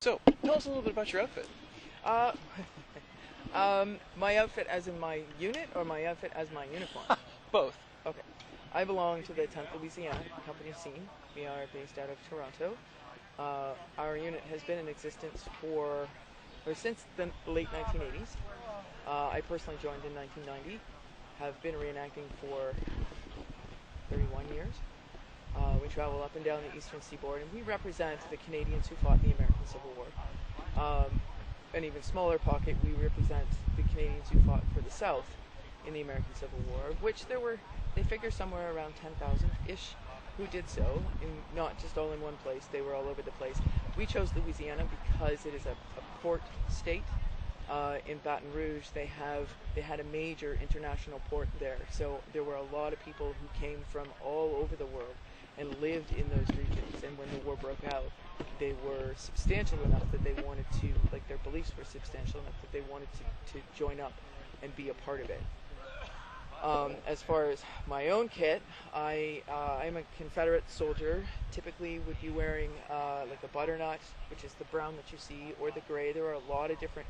So, tell us a little bit about your outfit. Uh, my outfit as in my unit or my outfit as my uniform? Both. Okay. I belong to the 10th Louisiana Company Scene. We are based out of Toronto. Our unit has been in existence since the late 1980s. I personally joined in 1990. Have been reenacting for 31 years. We travel up and down the eastern seaboard, and we represent the Canadians who fought in the American Civil War. An even smaller pocket, we represent the Canadians who fought for the South in the American Civil War, of which they figure somewhere around 10,000-ish who did so, not just all in one place, they were all over the place. We chose Louisiana because it is a port state. In Baton Rouge, they had a major international port there, so there were a lot of people who came from all over the world and lived in those regions, and when the war broke out, they were substantial enough that they wanted to, like their beliefs were substantial enough that they wanted to join up and be a part of it. As far as my own kit, I'm a Confederate soldier, typically would be wearing like a butternut, which is the brown that you see, or the gray. There are a lot of different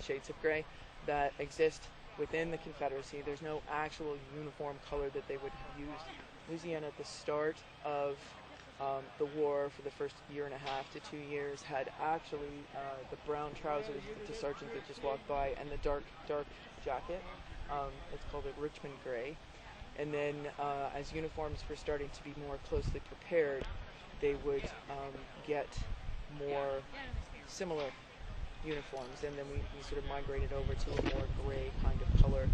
shades of gray that exist within the Confederacy. There's no actual uniform color that they would have used. Louisiana at the start of the war for the first year and a half to 2 years had actually the brown trousers that the sergeant that just walked by and the dark jacket. It's called a Richmond gray. And then as uniforms were starting to be more closely prepared, they would get more similar uniforms, and then we sort of migrated over to a more gray kind of color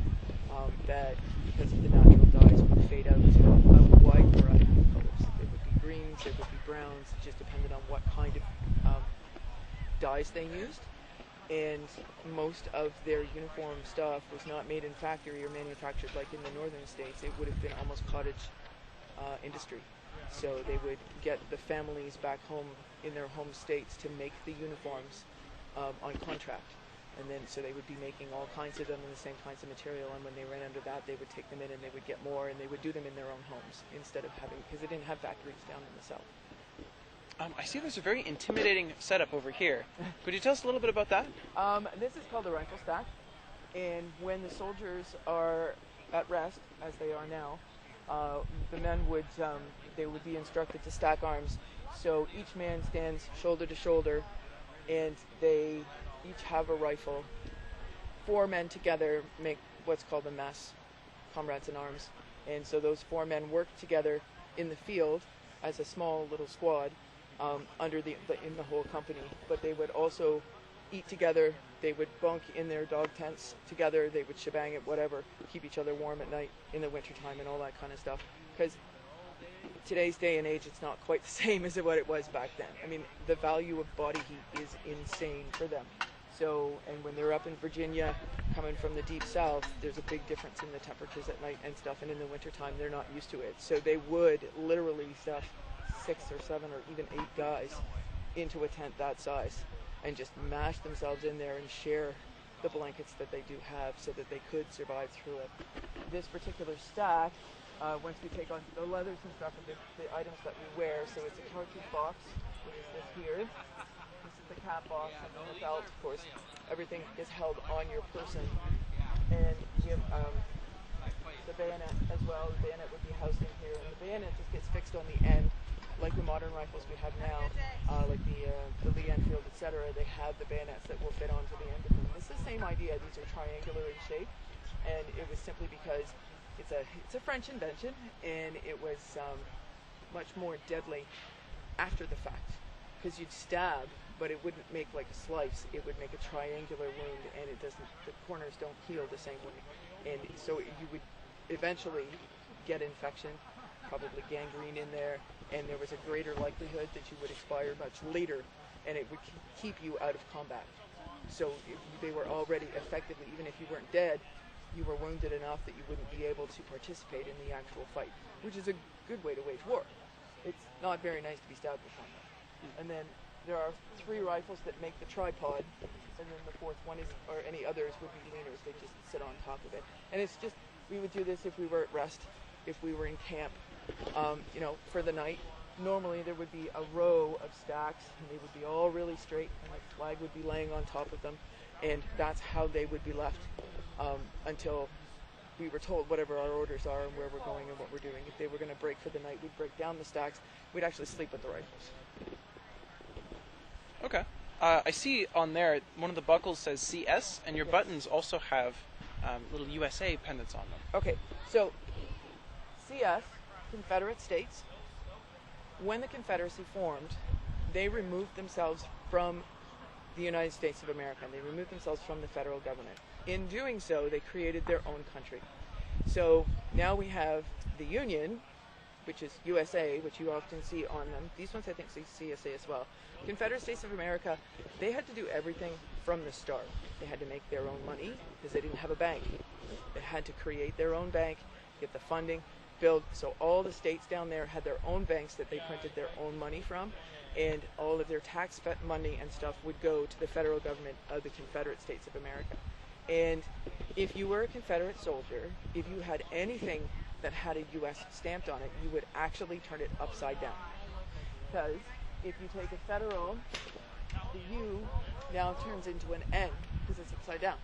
that, because of the natural dyes, would fade out to a wide variety of colors. There would be greens, there would be browns, it just depended on what kind of dyes they used. And most of their uniform stuff was not made in factory or manufactured like in the northern states. It would have been almost cottage industry. So they would get the families back home in their home states to make the uniforms on contract, and then so they would be making all kinds of them in the same kinds of material, and when they ran under that, they would take them in and they would get more, and they would do them in their own homes instead of having, because they didn't have factories down in the south. I see there's a very intimidating setup over here. Could you tell us a little bit about that? This is called a rifle stack, and when the soldiers are at rest, as they are now, the men would be instructed to stack arms. So each man stands shoulder to shoulder, and they each have a rifle. 4 men together make what's called a mess, comrades in arms. And so those 4 men work together in the field as a small little squad in the whole company. But they would also eat together. They would bunk in their dog tents together. They would shebang it, whatever, keep each other warm at night in the wintertime and all that kind of stuff. Because today's day and age, it's not quite the same as what it was back then. I mean, the value of body heat is insane for them. So, and when they're up in Virginia, coming from the deep south, there's a big difference in the temperatures at night and stuff, and in the wintertime, they're not used to it. So they would literally stuff 6 or 7 or even 8 guys into a tent that size and just mash themselves in there and share the blankets that they do have so that they could survive through it. This particular stack, once we take on the leathers and stuff, and the items that we wear, so it's a cartridge box, which is this here. This is the cap box, and then the belt, of course. Everything is held on your person. And you have the bayonet as well. The bayonet would be housed in here, and the bayonet just gets fixed on the end, like the modern rifles we have now, like the Lee Enfield, etc. They have the bayonets that will fit onto the end of them. It's the same idea. These are triangular in shape, and it was simply because it's a French invention, and it was much more deadly after the fact, because you'd stab, but it wouldn't make like a slice. It would make a triangular wound, and the corners don't heal the same way, and so you would eventually get infection, probably gangrene in there, and there was a greater likelihood that you would expire much later, and it would keep you out of combat. So they were already effectively, even if you weren't dead, you were wounded enough that you wouldn't be able to participate in the actual fight, which is a good way to wage war. It's not very nice to be stabbed with one, though. And then there are 3 rifles that make the tripod, and then the 4th one is, or any others would be leaners. They just sit on top of it. And it's just, we would do this if we were at rest, if we were in camp, for the night, normally there would be a row of stacks, and they would be all really straight, and the flag would be laying on top of them, and that's how they would be left until we were told whatever our orders are and where we're going and what we're doing. If they were going to break for the night, we'd break down the stacks. We'd actually sleep with the rifles. Okay. I see on there, one of the buckles says CS, and your buttons also have little USA pendants on them. Okay, so CS, Confederate States. When the Confederacy formed, they removed themselves from the United States of America. They removed themselves from the federal government. In doing so, they created their own country. So now we have the Union, which is USA, which you often see on them. These ones I think say CSA as well. Confederate States of America, they had to do everything from the start. They had to make their own money because they didn't have a bank. They had to create their own bank, get the funding, build. So all the states down there had their own banks that they printed their own money from, and all of their tax money and stuff would go to the federal government of the Confederate States of America. And if you were a Confederate soldier, if you had anything that had a U.S. stamped on it, you would actually turn it upside down. Because if you take a federal, the U now turns into an N because it's upside down.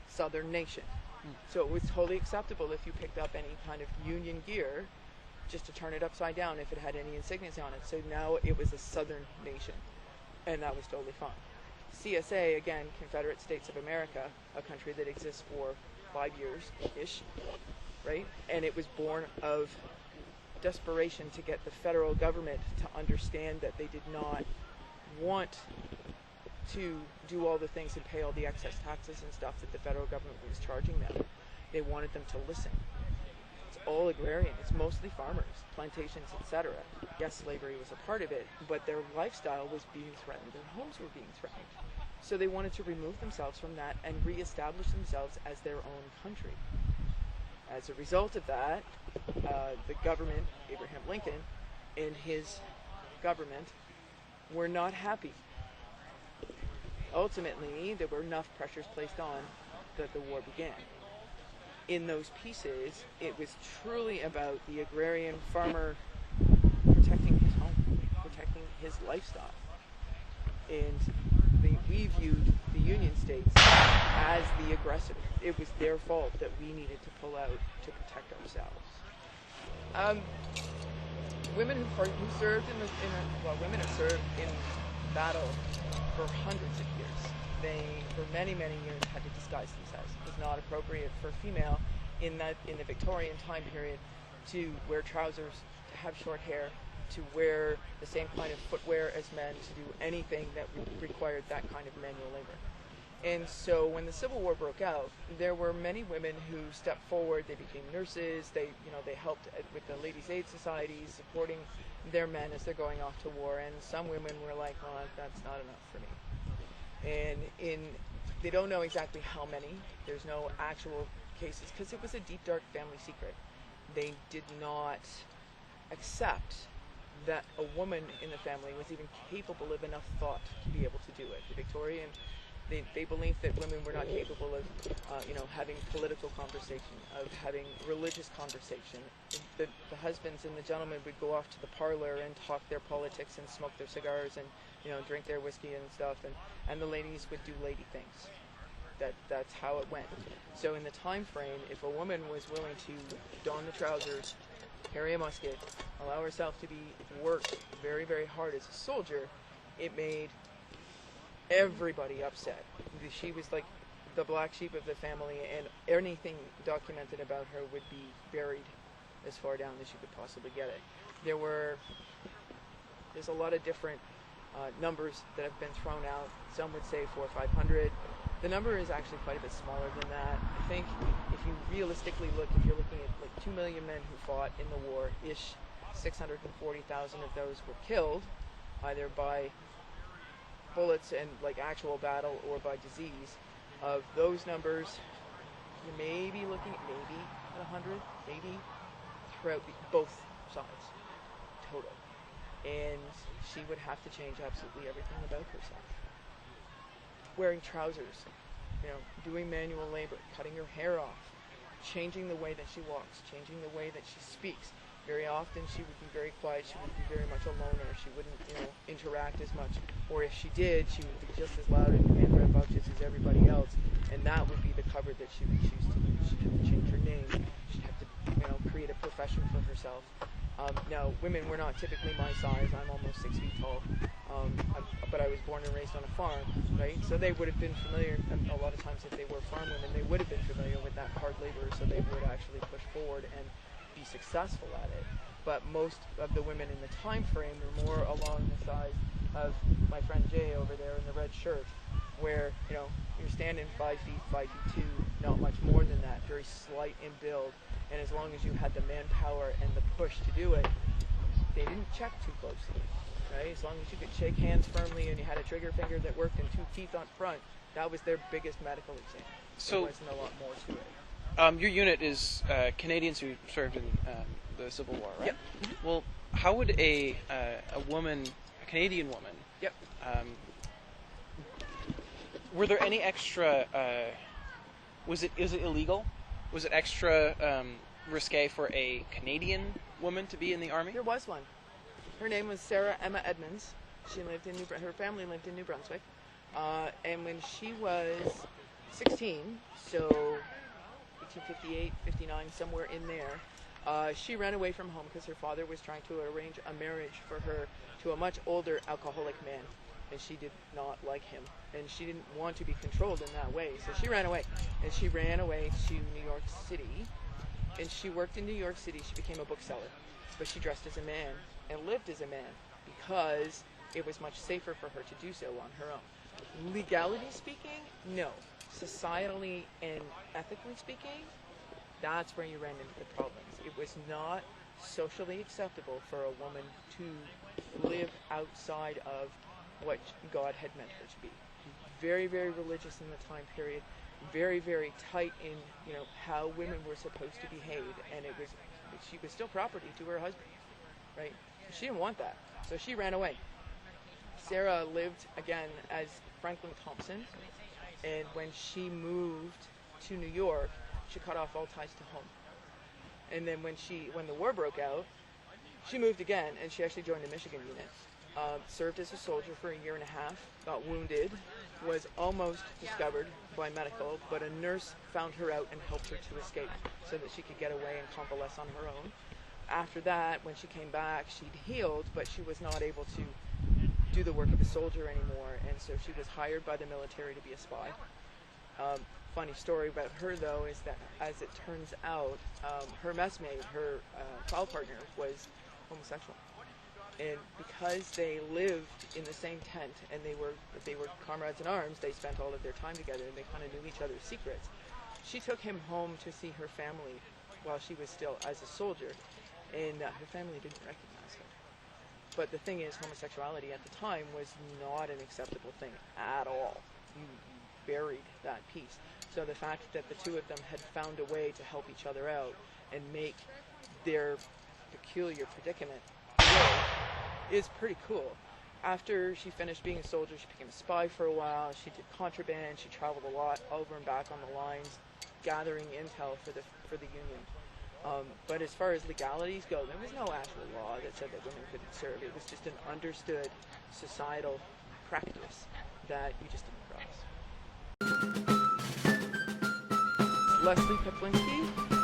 Southern nation. So it was totally acceptable if you picked up any kind of Union gear just to turn it upside down if it had any insignias on it. So now it was a Southern nation, and that was totally fine. CSA, again, Confederate States of America, a country that exists for 5 years-ish, right? And it was born of desperation to get the federal government to understand that they did not want to do all the things and pay all the excess taxes and stuff that the federal government was charging them. They wanted them to listen. It's all agrarian. It's mostly farmers, plantations, etc. Yes, slavery was a part of it, but their lifestyle was being threatened. Their homes were being threatened. So they wanted to remove themselves from that and reestablish themselves as their own country. As a result of that, the government, Abraham Lincoln, and his government were not happy. Ultimately, there were enough pressures placed on that the war began. In those pieces, it was truly about the agrarian farmer protecting his home, protecting his lifestyle. And we viewed the Union States as the aggressor. It was their fault that we needed to pull out to protect ourselves. Women who served women have served in battle for hundreds of years. They, for many, many years, had to disguise themselves. It was not appropriate for a female in the Victorian time period to wear trousers, to have short hair, to wear the same kind of footwear as men, to do anything that required that kind of manual labor. And so when the Civil War broke out, there were many women who stepped forward. They became nurses. They helped with the Ladies' Aid Society, supporting their men as they're going off to war. And some women were like, "Oh, that's not enough for me." And they don't know exactly how many. There's no actual cases because it was a deep, dark family secret. They did not accept that a woman in the family was even capable of enough thought to be able to do it. The Victorian, they believed that women were not capable of, having political conversation, of having religious conversation. The husbands and the gentlemen would go off to the parlor and talk their politics and smoke their cigars and, drink their whiskey and stuff, and the ladies would do lady things. That's how it went. So in the time frame, if a woman was willing to don the trousers, carry a musket, allow herself to be worked very, very hard as a soldier, it made everybody upset. She was like the black sheep of the family, and anything documented about her would be buried as far down as you could possibly get it. There's a lot of different numbers that have been thrown out. Some would say 400 or 500. The number is actually quite a bit smaller than that. I think if you realistically look, if you're looking at like 2 million men who fought in the war-ish, 640,000 of those were killed, either by bullets and like actual battle or by disease. Of those numbers, you may be looking at maybe at 100, maybe throughout both sides, total. And she would have to change absolutely everything about herself. Wearing trousers, doing manual labor, cutting her hair off, changing the way that she walks, changing the way that she speaks. Very often she would be very quiet. She would be very much a loner. She wouldn't, interact as much. Or if she did, she would be just as loud and rambunctious as everybody else. And that would be the cover that she would choose to use. She'd have to change her name. She'd have to, create a profession for herself. Now, women were not typically my size. I'm almost 6 feet tall. But I was born and raised on a farm, right? So they would have been familiar, a lot of times if they were farm women, they would have been familiar with that hard labor, so they would actually push forward and be successful at it. But most of the women in the time frame were more along the size of my friend Jay over there in the red shirt, where, you're standing 5 feet, 5'2", not much more than that, very slight in build. And as long as you had the manpower and the push to do it, they didn't check too closely, right? As long as you could shake hands firmly and you had a trigger finger that worked and 2 teeth on front, that was their biggest medical exam. So there wasn't a lot more to it. Your unit is Canadians who served in the Civil War, right? Yep. Well, how would a Canadian woman? Yep. Were there any extra? Is it illegal? Was it extra risque for a Canadian woman to be in the army? There was one. Her name was Sarah Emma Edmonds. She lived in her family lived in New Brunswick, and when she was 16, so 1858, 59, somewhere in there, she ran away from home because her father was trying to arrange a marriage for her to a much older alcoholic man, and she did not like him, and she didn't want to be controlled in that way, so she ran away, and she ran away to New York City, and she worked in New York City. She became a bookseller, but she dressed as a man and lived as a man because it was much safer for her to do so on her own. Legality speaking, no. Societally and ethically speaking, that's where you ran into the problems. It was not socially acceptable for a woman to live outside of what God had meant her to be. Very, very religious in the time period, very, very tight in how women were supposed to behave, and she was still property to her husband, right? She didn't want that, so she ran away. Sarah lived again as Franklin Thompson, and when she moved to New York, she cut off all ties to home. And then when the war broke out, she moved again, and she actually joined the Michigan unit. Served as a soldier for a year and a half, got wounded, was almost discovered by medical, but a nurse found her out and helped her to escape so that she could get away and convalesce on her own. After that, when she came back, she'd healed, but she was not able to do the work of a soldier anymore, and so she was hired by the military to be a spy. Funny story about her, though, is that as it turns out, her messmate, her trial partner, was homosexual. And because they lived in the same tent and they were comrades in arms, they spent all of their time together and they kind of knew each other's secrets. She took him home to see her family while she was still as a soldier, and her family didn't recognize her. But the thing is, homosexuality at the time was not an acceptable thing at all. You buried that piece. So the fact that the two of them had found a way to help each other out and make their peculiar predicament is pretty cool. After she finished being a soldier, she became a spy for a while. She did contraband. She traveled a lot over and back on the lines, gathering intel for the Union. But as far as legalities go, there was no actual law that said that women couldn't serve. It was just an understood societal practice that you just didn't cross. Lesley Peplinski.